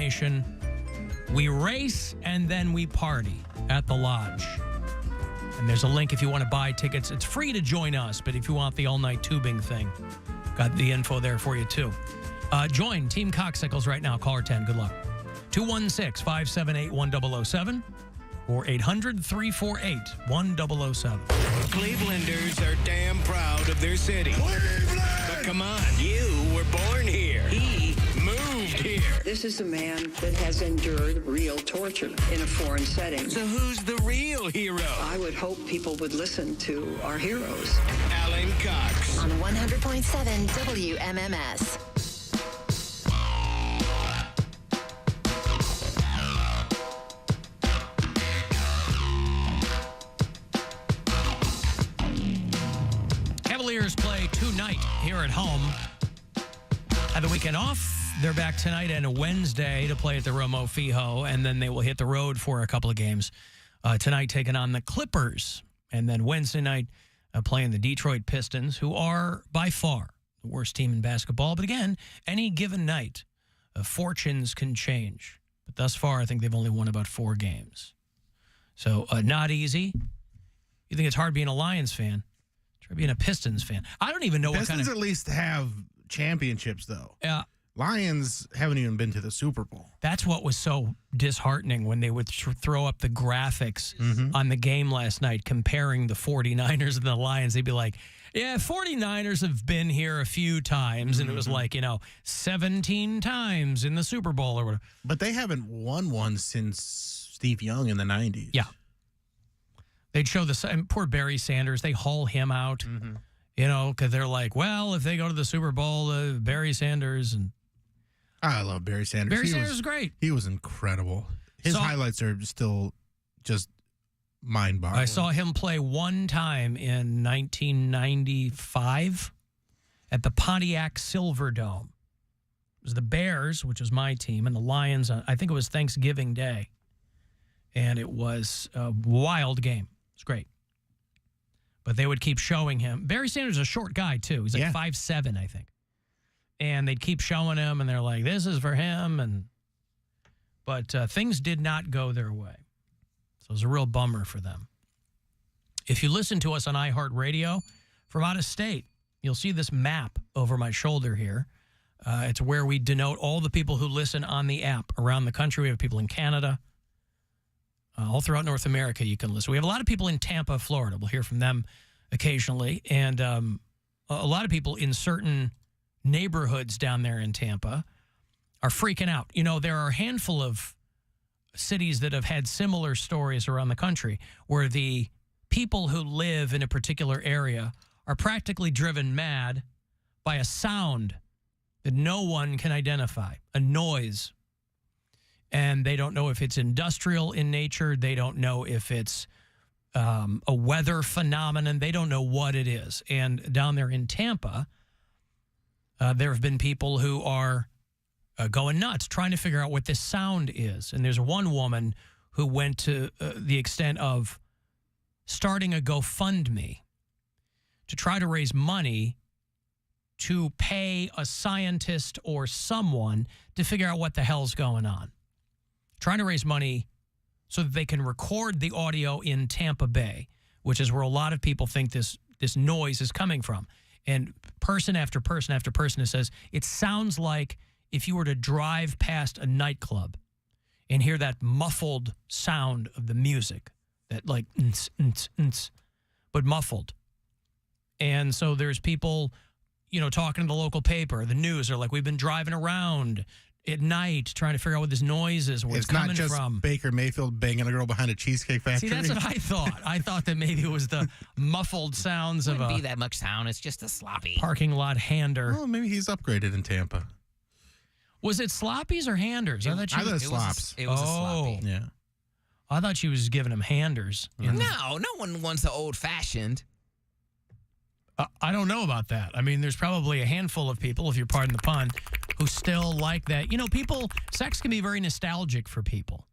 information. We race and then we party at the lodge. And there's a link if you want to buy tickets. It's free to join us, but if you want the all-night tubing thing, got the info there for you, too. Join Team Coxsickles right now. Caller 10. Good luck. 216-578-1007 or 800-348-1007. Clevelanders are damn proud of their city. Cleveland! But come on, you were born here. He moved here. This is a man that has endured real torture in a foreign setting. So who's the real hero? I would hope people would listen to our heroes. Alan Cox. On 100.7 WMMS. Cavaliers play tonight here at home. Had the weekend off. They're back tonight and Wednesday to play at the Romo Fijo, and then they will hit the road for a couple of games. Tonight taking on the Clippers, and then Wednesday night playing the Detroit Pistons, who are by far the worst team in basketball. But again, any given night, fortunes can change. But thus far, I think they've only won about 4 games. So not easy. You think it's hard being a Lions fan? Try being a Pistons fan. I don't even know what kind of... Pistons at least have championships, though. Yeah. Lions haven't even been to the Super Bowl. That's what was so disheartening when they would throw up the graphics on the game last night comparing the 49ers and the Lions. They'd be like, yeah, 49ers have been here a few times, and it was like, 17 times in the Super Bowl or whatever. But they haven't won one since Steve Young in the 90s. Yeah. They'd show poor Barry Sanders. They haul him out, because they're like, well, if they go to the Super Bowl, Barry Sanders and... I love Barry Sanders. Barry Sanders is great. He was incredible. His highlights are still just mind-boggling. I saw him play one time in 1995 at the Pontiac Silverdome. It was the Bears, which was my team, and the Lions, I think it was Thanksgiving Day. And it was a wild game. It's great. But they would keep showing him. Barry Sanders is a short guy, too. He's like 5'7", I think. And they'd keep showing him, and they're like, this is for him. But things did not go their way. So it was a real bummer for them. If you listen to us on iHeartRadio from out of state, you'll see this map over my shoulder here. It's where we denote all the people who listen on the app around the country. We have people in Canada. All throughout North America, you can listen. We have a lot of people in Tampa, Florida. We'll hear from them occasionally. And a lot of people in certain neighborhoods down there in Tampa are freaking out. There are a handful of cities that have had similar stories around the country where the people who live in a particular area are practically driven mad by a sound that no one can identify, a noise. And they don't know if it's industrial in nature. They don't know if it's a weather phenomenon. They don't know what it is. And down there in Tampa, there have been people who are going nuts trying to figure out what this sound is. And there's one woman who went to the extent of starting a GoFundMe to try to raise money to pay a scientist or someone to figure out what the hell's going on. Trying to raise money so that they can record the audio in Tampa Bay, which is where a lot of people think this noise is coming from. And person after person after person says, it sounds like if you were to drive past a nightclub and hear that muffled sound of the music, that like, but muffled. And so there's people, talking to the local paper, the news, are like, we've been driving around at night trying to figure out what this noise is, where it's coming from. It's not just Baker Mayfield banging a girl behind a cheesecake factory. See, that's what I thought. I thought that maybe it was the muffled sounds of a... Wouldn't be that much sound. It's just a sloppy parking lot hander. Oh, maybe he's upgraded in Tampa. Was it sloppies or handers? I thought it was slops. It was a sloppy. Yeah. I thought she was giving him handers. No one wants the old-fashioned. I don't know about that. I mean, there's probably a handful of people, if you pardon the pun, who still like that. Sex can be very nostalgic for people.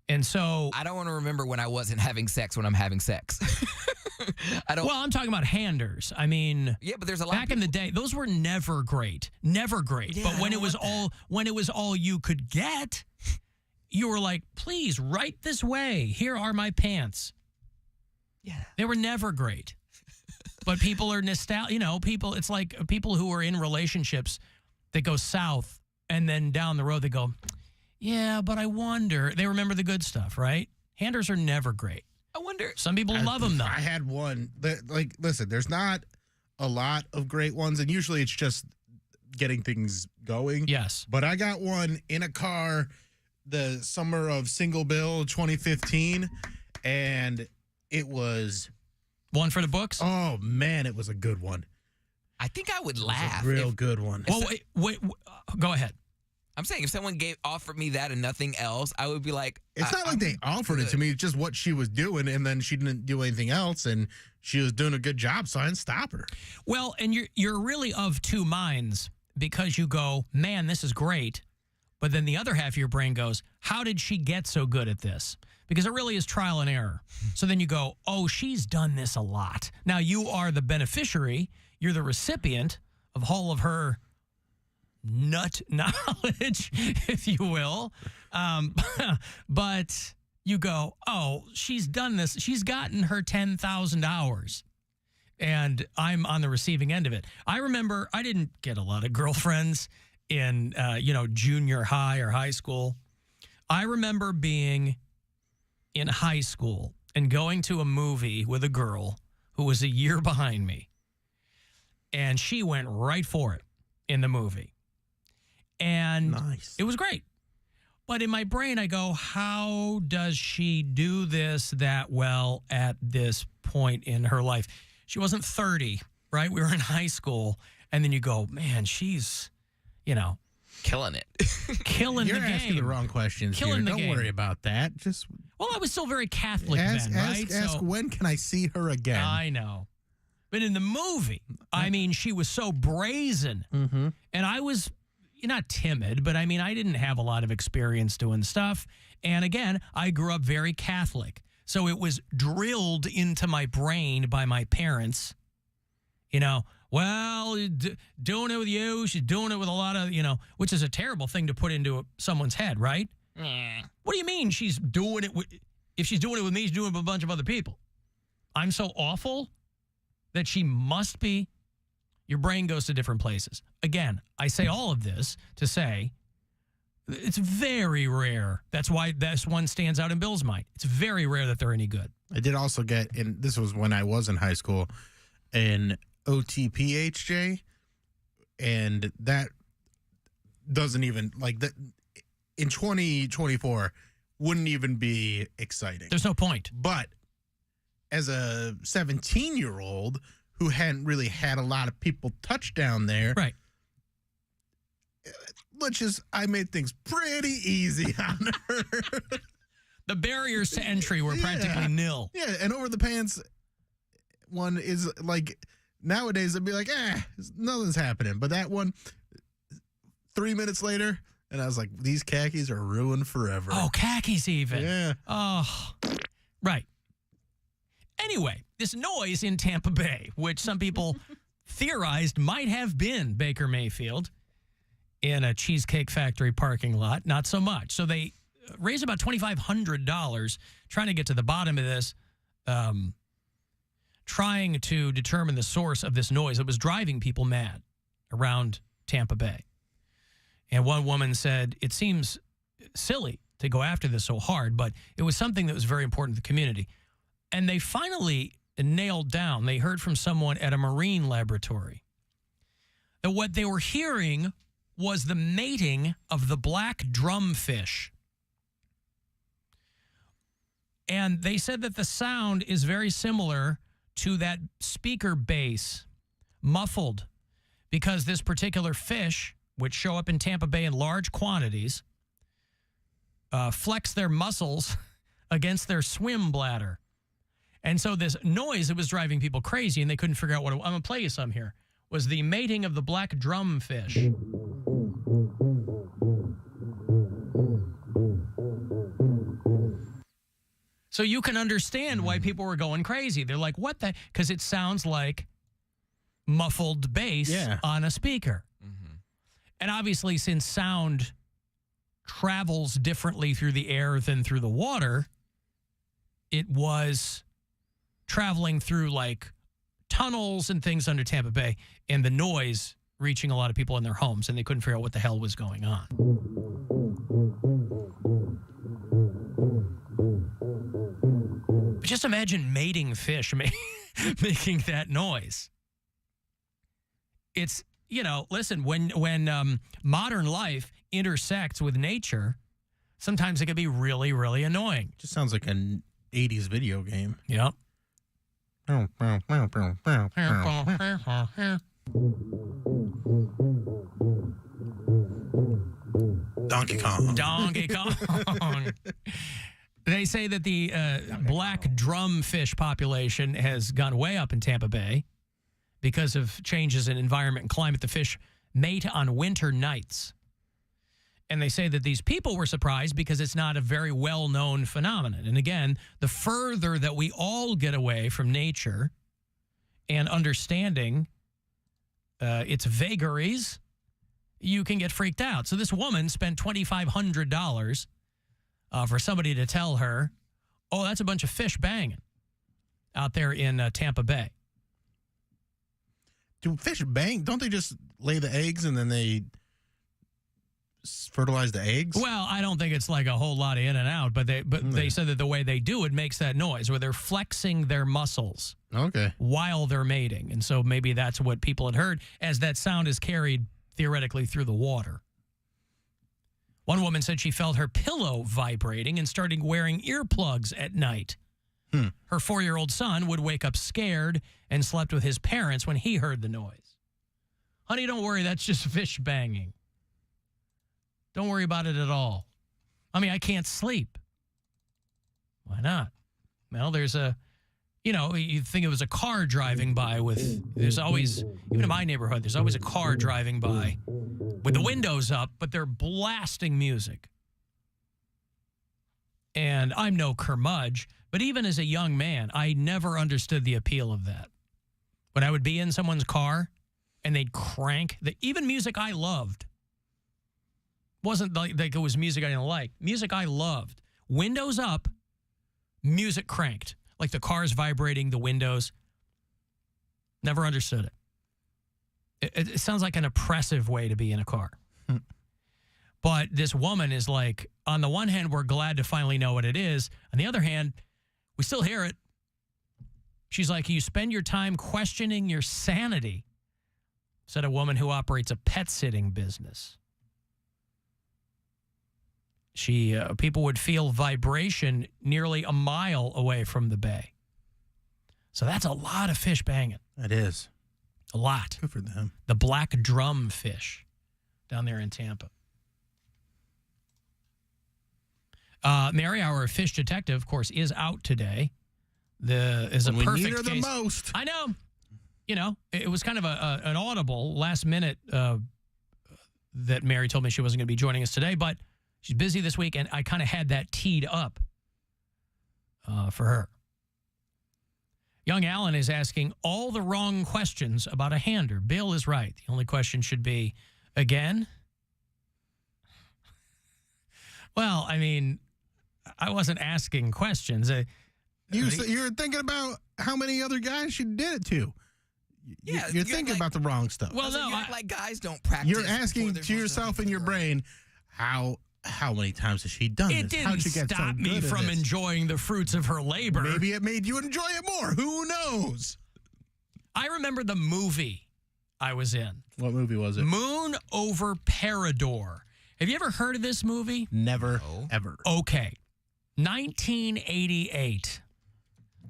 And so... I don't want to remember when I wasn't having sex when I'm having sex. I don't. Well, I'm talking about handers. I mean, Yeah, but there's a lot. back in the day, those were never great. Never great. Yeah, but I when don't it was all you could get, you were like, please, right this way. Here are my pants. Yeah. They were never great. But people are nostalgic. People, it's like people who are in relationships that go south and then down the road they go, yeah, but I wonder. They remember the good stuff, right? Handers are never great. I wonder. Some people love them, though. I had one that, like, listen, there's not a lot of great ones, and usually it's just getting things going. Yes. But I got one in a car the summer of Single Bill 2015, and it was... One for the books? Oh, man, it was a good one. I think I would It was laugh. a real if- good one. Well, wait, go ahead. I'm saying if someone offered me that and nothing else, I would be like, It's not like they offered it to me. It's just what she was doing, and then she didn't do anything else, and she was doing a good job, so I didn't stop her. Well, and you're really of two minds because you go, man, this is great. But then the other half of your brain goes, how did she get so good at this? Because it really is trial and error. So then you go, oh, she's done this a lot. Now you are the beneficiary. You're the recipient of all of her nut knowledge, if you will. But you go, oh, she's done this. She's gotten her 10,000 hours. And I'm on the receiving end of it. I remember I didn't get a lot of girlfriends in, junior high or high school. I remember being in high school and going to a movie with a girl who was a year behind me. And she went right for it in the movie. And Nice. it was great. But in my brain, I go, how does she do this that well at this point in her life? She wasn't 30, right? We were in high school. And then you go, man, she's, killing it. killing You're the game. asking the wrong questions Killing here. the Don't game. worry about that. Just Well, I was still very Catholic ask, then, right? ask when can I see her again? I know. But in the movie, I mean, she was so brazen. Mm-hmm. And I was not timid, but I mean, I didn't have a lot of experience doing stuff. And again, I grew up very Catholic. So it was drilled into my brain by my parents, well, doing it with you, she's doing it with a lot of, which is a terrible thing to put into someone's head, right? What do you mean she's doing it if she's doing it with me, she's doing it with a bunch of other people? I'm so awful that she must be. Your brain goes to different places. Again, I say all of this to say it's very rare. That's why this one stands out in Bill's mind. It's very rare that they're any good. I did also get, and this was when I was in high school, an OTPHJ, and that doesn't even, like, that in 2024 wouldn't even be exciting. There's no point. But as a 17-year-old who hadn't really had a lot of people touch down there, Right. I made things pretty easy on her. The barriers to entry were practically nil. Yeah, and over the pants one is like, nowadays it'd be like, nothing's happening. But that one, 3 minutes later, and I was like, these khakis are ruined forever. Oh, khakis even. Yeah. Oh, right. Anyway, this noise in Tampa Bay, which some people theorized might have been Baker Mayfield in a Cheesecake Factory parking lot, not so much. So they raised about $2,500 trying to get to the bottom of this, trying to determine the source of this noise that was driving people mad around Tampa Bay. And one woman said, it seems silly to go after this so hard, but it was something that was very important to the community. And they finally nailed down, they heard from someone at a marine laboratory, that what they were hearing was the mating of the black drumfish. And they said that the sound is very similar to that speaker bass, muffled, because this particular fish, which show up in Tampa Bay in large quantities, flex their muscles against their swim bladder. And so this noise that was driving people crazy, and they couldn't figure out what I'm going to play you some here, was the mating of the black drumfish. So you can understand why people were going crazy. They're like, what the? Because it sounds like muffled bass on a speaker. Mm-hmm. And obviously, since sound travels differently through the air than through the water, it was traveling through like tunnels and things under Tampa Bay, and the noise reaching a lot of people in their homes, and they couldn't figure out what the hell was going on. But just imagine mating fish making that noise. It's, listen, when modern life intersects with nature, sometimes it can be really, really annoying. Just sounds like an 80s video game. Yep. Donkey Kong. Donkey Kong. They say that the black drum fish population has gone way up in Tampa Bay because of changes in environment and climate. The fish mate on winter nights. And they say that these people were surprised because it's not a very well-known phenomenon. And again, the further that we all get away from nature and understanding its vagaries, you can get freaked out. So this woman spent $2,500 for somebody to tell her, oh, that's a bunch of fish banging out there in Tampa Bay. Do fish bang? Don't they just lay the eggs and then they fertilize the eggs? Well, I don't think it's like a whole lot of in and out, but they said that the way they do it makes that noise where they're flexing their muscles while they're mating. And so maybe that's what people had heard as that sound is carried theoretically through the water. One woman said she felt her pillow vibrating and started wearing earplugs at night. Her 4-year-old son would wake up scared and slept with his parents when he heard the noise. Honey, don't worry, that's just fish banging. Don't worry about it at all. I mean, I can't sleep. Why not? Well, there's you'd think it was a car driving by there's always, even in my neighborhood, there's always a car driving by with the windows up, but they're blasting music. And I'm no curmudge, but even as a young man, I never understood the appeal of that. When I would be in someone's car and they'd crank, even music I loved. Wasn't like it was music I didn't like. Music I loved. Windows up, music cranked. Like the car's vibrating, the windows. Never understood it. It sounds like an oppressive way to be in a car. But this woman is like, on the one hand, we're glad to finally know what it is. On the other hand, we still hear it. She's like, you spend your time questioning your sanity, said a woman who operates a pet sitting business. People would feel vibration nearly a mile away from the bay. So that's a lot of fish banging. It is. A lot. Good for them. The black drum fish down there in Tampa. Mary, our fish detective, of course, is out today. Is a perfect need her case. the most. I know. It was kind of an audible last minute that Mary told me she wasn't going to be joining us today, but she's busy this week, and I kind of had that teed up for her. Young Alan is asking all the wrong questions about a hander. Bill is right. The only question should be, again? Well, I mean, I wasn't asking questions. You're thinking about how many other guys she did it to. Yeah, you're thinking about the wrong stuff. Well, no, like guys don't practice. You're asking to yourself in your brain, how many times has she done it this? It didn't stop me from enjoying the fruits of her labor. Maybe it made you enjoy it more. Who knows? I remember the movie I was in. What movie was it? Moon Over Parador. Have you ever heard of this movie? Never, ever. Okay. 1988.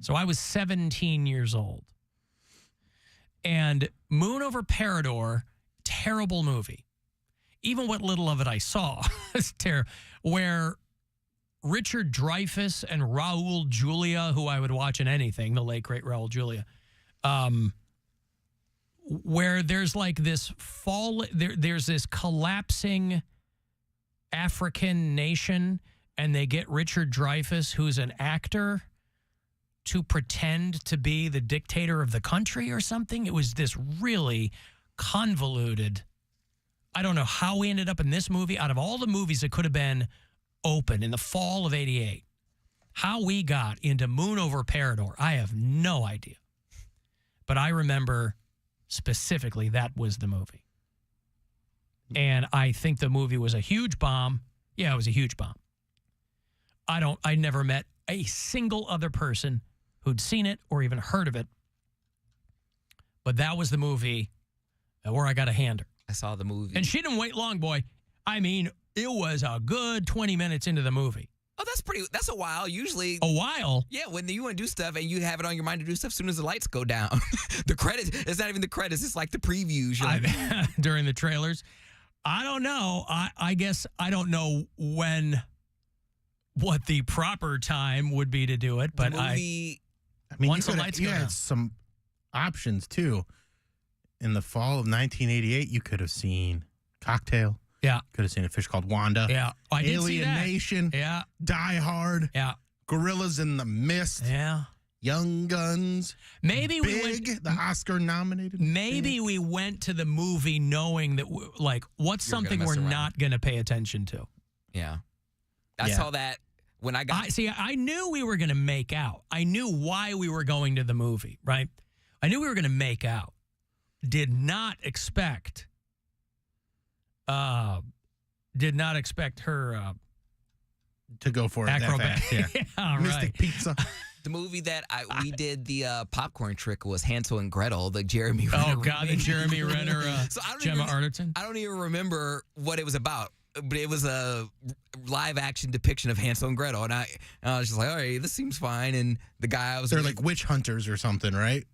So I was 17 years old. And Moon Over Parador, terrible movie. Even what little of it I saw is terrible. Where Richard Dreyfuss and Raul Julia, who I would watch in anything, the late, great Raul Julia, where there's like this there's this collapsing African nation, and they get Richard Dreyfuss, who's an actor, to pretend to be the dictator of the country or something. It was this really convoluted. I don't know how we ended up in this movie. Out of all the movies that could have been open in the fall of '88, how we got into Moon Over Parador, I have no idea. But I remember specifically that was the movie. And I think the movie was a huge bomb. Yeah, it was a huge bomb. I never met a single other person who'd seen it or even heard of it. But that was the movie where I got a hander. I saw the movie. And she didn't wait long, boy. I mean, it was a good 20 minutes into the movie. Oh, that's a while. Usually. A while? Yeah, when you want to do stuff and you have it on your mind to do stuff, as soon as the lights go down. The credits, it's not even the credits, it's like the previews. During the trailers. I don't know. I guess I don't know what the proper time would be to do it, but I mean, once the lights go down. You had some options, too. In the fall of 1988, you could have seen Cocktail. Yeah. Could have seen A Fish Called Wanda. Yeah. I did see that. Alien Nation. Yeah. Die Hard. Yeah. Gorillas in the Mist. Yeah. Young Guns. Maybe Big, we went, the Oscar-nominated. Maybe we went to the movie knowing that, what's something we're not going to pay attention to. Yeah. I saw that when I got... I knew we were going to make out. I knew why we were going to the movie, right? I knew we were going to make out. Did not expect her to go for it acrobat. that fast. Yeah, Mystic right. Pizza. The movie that we did the popcorn trick was Hansel and Gretel, the Jeremy Renner. Oh, God, the Jeremy Renner, Gemma Arterton. I don't even remember what it was about, but it was a live-action depiction of Hansel and Gretel, and I was just like, all right, this seems fine, and the guy They're like witch hunters or something, right?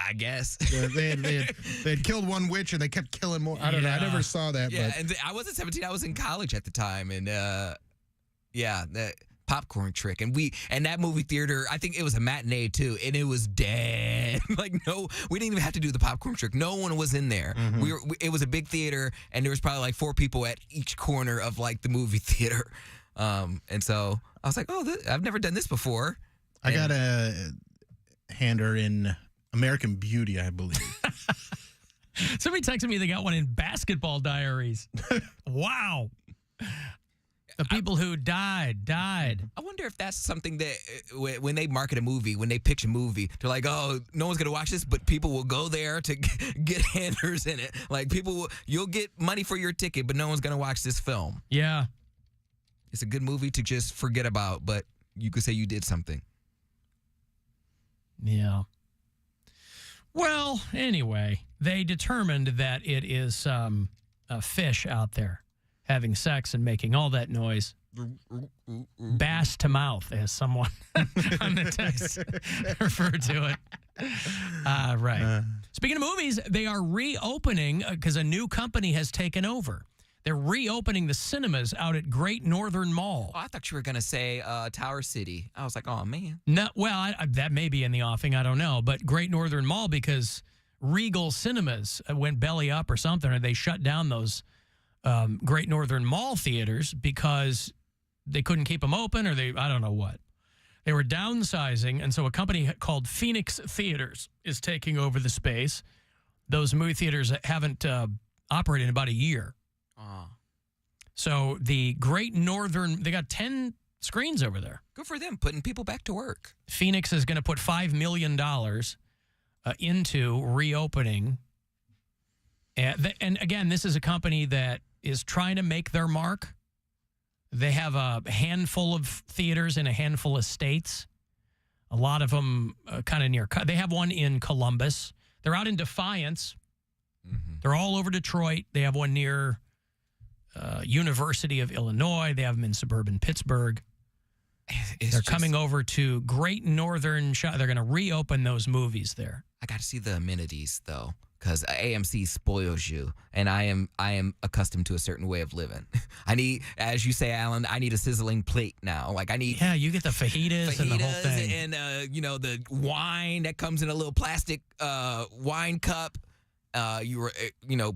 I guess. They had killed one witch and they kept killing more. I don't know. I never saw that. Yeah, but. and I wasn't 17. I was in college at the time. And, the popcorn trick. And that movie theater, I think it was a matinee, too. And it was dead. We didn't even have to do the popcorn trick. No one was in there. Mm-hmm. It was a big theater, and there was probably 4 people at each corner of, the movie theater. And so I was like, I've never done this before. I got a hander in American Beauty, I believe. Somebody texted me they got one in Basketball Diaries. Wow. The people who died. I wonder if that's something that when they market a movie, when they pitch a movie, they're like, oh, no one's going to watch this, but people will go there to get handers in it. You'll get money for your ticket, but no one's going to watch this film. Yeah. It's a good movie to just forget about, but you could say you did something. Yeah. Well, anyway, they determined that it is a fish out there having sex and making all that noise. Bass to mouth, as someone on the text referred to it. Right. Speaking of movies, they are reopening because a new company has taken over. They're reopening the cinemas out at Great Northern Mall. Oh, I thought you were going to say Tower City. I was like, oh, man. No, well, that may be in the offing. I don't know. But Great Northern Mall, because Regal Cinemas went belly up or something, or they shut down those Great Northern Mall theaters because they couldn't keep them open, or I don't know what. They were downsizing, and so a company called Phoenix Theaters is taking over the space. Those movie theaters haven't operated in about a year. So the Great Northern, they got 10 screens over there. Good for them, putting people back to work. Phoenix is going to put $5 million into reopening. And again, this is a company that is trying to make their mark. They have a handful of theaters in a handful of states. A lot of them kind of near. They have one in Columbus. They're out in Defiance. Mm-hmm. They're all over Detroit. They have one near University of Illinois. They have them in suburban Pittsburgh. They're coming over to Great Northern. They're going to reopen those movies there. I got to see the amenities though, because AMC spoils you, and I am accustomed to a certain way of living. I need, as you say, Alan, I need a sizzling plate now. I need. Yeah, you get the fajitas and the whole thing, and the wine that comes in a little plastic wine cup.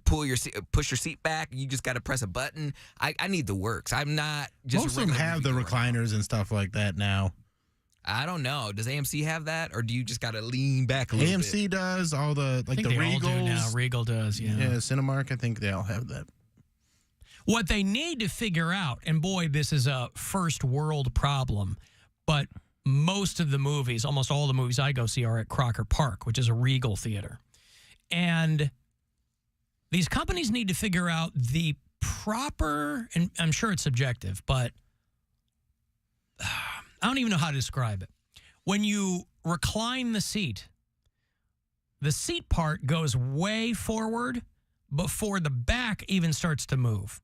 push your seat back. You just got to press a button. I need the works. I'm not just. Most of them have the recliners and stuff like that now. I don't know. Does AMC have that, or do you just got to lean back a little bit? AMC does all the I think the they Regals. all do now. Regal does, yeah. Yeah, Cinemark. I think they all have that. What they need to figure out, and boy, this is a first world problem, but most of the movies, almost all the movies I go see are at Crocker Park, which is a Regal theater. And these companies need to figure out the proper, and I'm sure it's subjective, but I don't even know how to describe it. When you recline the seat part goes way forward before the back even starts to move.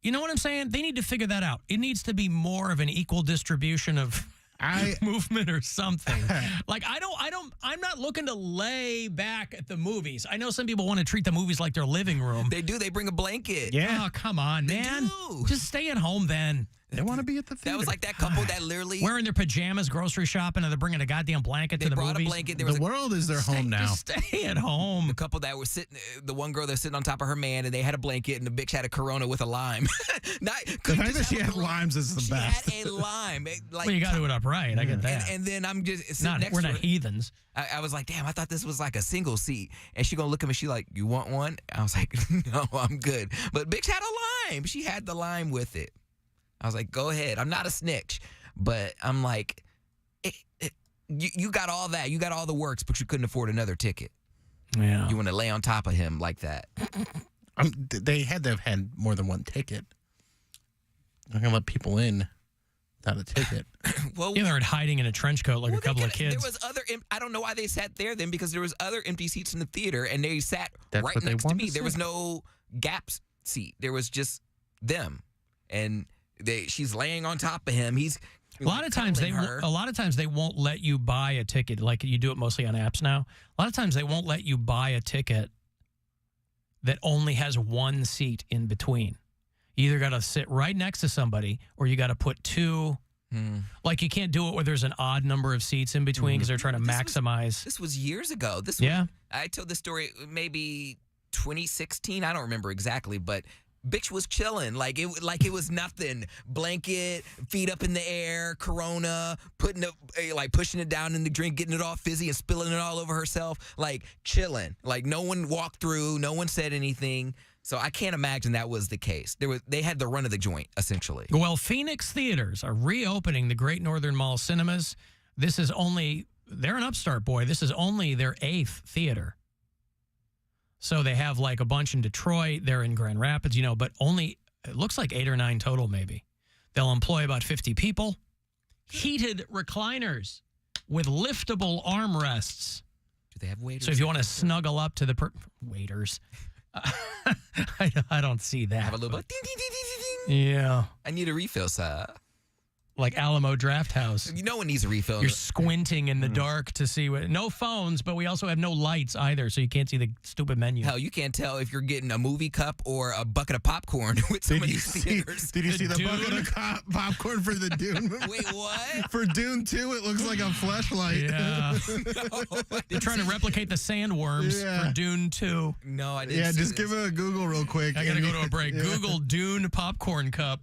You know what I'm saying? They need to figure that out. It needs to be more of an equal distribution of movement or something. Like I'm not looking to lay back at the movies. I know some people want to treat the movies like their living room. They do. They bring a blanket. Yeah. Oh, come on, man. Just stay at home then. They want to be at the theater. That was like that couple that literally Wearing their pajamas, grocery shopping, and they're bringing a goddamn blanket to the brought movies. a blanket. There was The world is their home now. Just stay at home. a couple that were sitting. The one girl that was sitting on top of her man, and they had a blanket, and the bitch had a Corona with a lime. The fact that she had limes is the best. She had a lime. Well, you got to do it upright. I get that. And then I'm just sitting next We're to not her. heathens. I was like, damn, I thought this was like a single seat. And she gonna look at me, she like, you want one? I was like, no, I'm good. But bitch had a lime. She had the lime with it. I was like, go ahead. I'm not a snitch. But I'm like, you got all that. You got all the works, but you couldn't afford another ticket. Yeah. You want to lay on top of him like that. They had to have had more than one ticket. They're going to let people in without a ticket. Well, Yeah, they're hiding in a trench coat like a couple of kids. There was other. I don't know why they sat there then, because there was other empty seats in the theater, and they sat That's right what they next to wanted me. to There was sit. no gap seat. There was just them, and she's laying on top of him. He's A lot of times they won't let you buy a ticket, like you do it mostly on apps now. A lot of times they won't let you buy a ticket that only has one seat in between. You either got to sit right next to somebody, or you got to put two. Like you can't do it where there's an odd number of seats in between because they're trying to maximize. This was years ago. I told this story maybe 2016. I don't remember exactly, but bitch was chilling like it was nothing. Blanket, feet up in the air, Corona, pushing it down in the drink, getting it all fizzy and spilling it all over herself, like chilling. Like no one walked through, no one said anything. So I can't imagine that was the case. They had the run of the joint essentially. Well, Phoenix theaters are reopening the Great Northern Mall cinemas. They're an upstart, boy. This is only their 8th theater. So they have like a bunch in Detroit. They're in Grand Rapids, but only, it looks like 8 or 9 total maybe. They'll employ about 50 people. Heated recliners with liftable armrests. Do they have waiters? So if you want to snuggle up to the waiters, I don't see that. Have a little bit. Ding, ding, ding, ding, ding. Yeah. I need a refill, sir. Like Alamo Draft House. No one needs a refill. You're squinting in the dark to see what. No phones, but we also have no lights either, so you can't see the stupid menu. Hell, you can't tell if you're getting a movie cup or a bucket of popcorn with some of these theaters. Did you see the Dune? bucket of popcorn for the Dune movie? Wait, what? For Dune 2, it looks like a fleshlight. Yeah. They're trying to replicate the sandworms for Dune 2. No, I didn't. Yeah, see just this. give it a Google real quick. I got to go to a break. Google Dune popcorn cup.